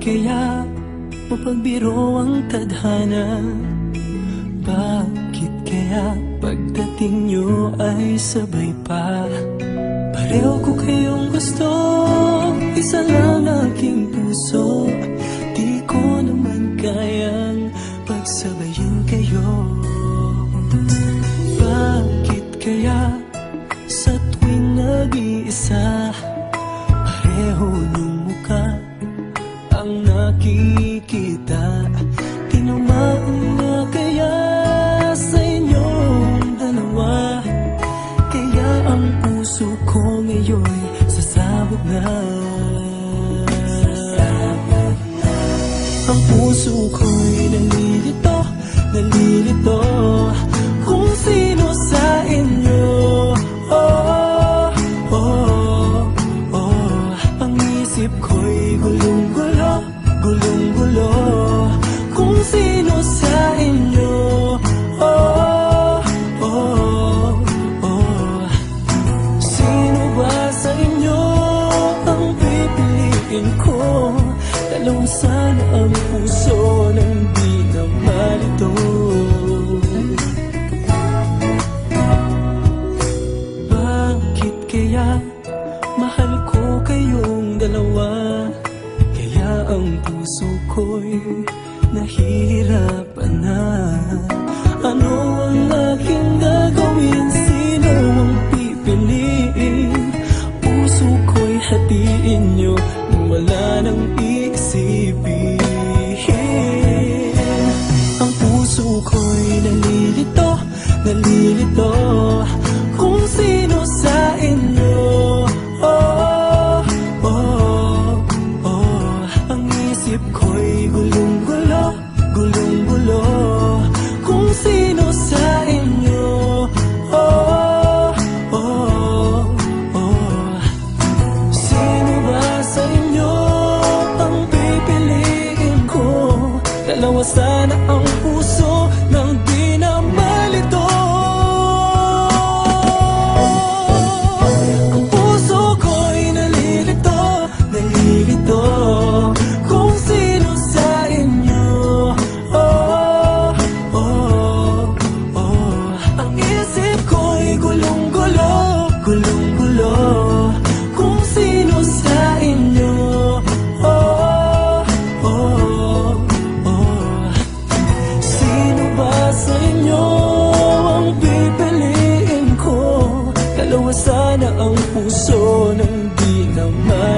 kaya mapagbiro ang tadhana? Bakit kaya pagdating nyo ay sabay pa? Pareho ko kayong gusto, isa lang aking puso. Di ko naman kayang pagsabayin kayo. Bakit kaya sa tuwing nag-iisa, pareho niyong mukha ang nakikita? Tinamaan na kaya sa inyong dalawa? Kaya ang puso ko ngayon sasabog na. Ang puso ko'y nalilito, nalilito kung sino sa inyo. Oh, oh, oh. Ang isip ko'y gulong-gulo, gulong-gulo kung sino sa inyo. Oh, oh, oh. Sino ba sa inyo ang pipiliin ko? Dalawang sana ang puso nang di na malito. Bakit kaya mahal ko kayong dalawa? Kaya ang puso ko'y nahihirapan na. Ano ang aking gagawin? Sino ang pipiliin? Puso ko'y hatiin nyo nang wala nang iisipin. Ang puso ko'y nalilito, nalilito kung sino sa inyo. Oh, oh, oh. Ang isip ko'y gulong-gulo, gulong-gulo kung sino sa inyo. Oh, oh, oh. Sino ba sa inyo ang pipiliin ko? Dalawa sana ang puso nang di na malito. Ang puso ko'y nalilito, nalilito kung sino sa inyo. Oh, oh, oh. Ang isip ko'y gulong-gulo, gulong-gulo kung sino sa inyo. Oh, oh, oh. Sino ba sa inyo ang pipiliin ko? Dalawa sana ang puso nang di naman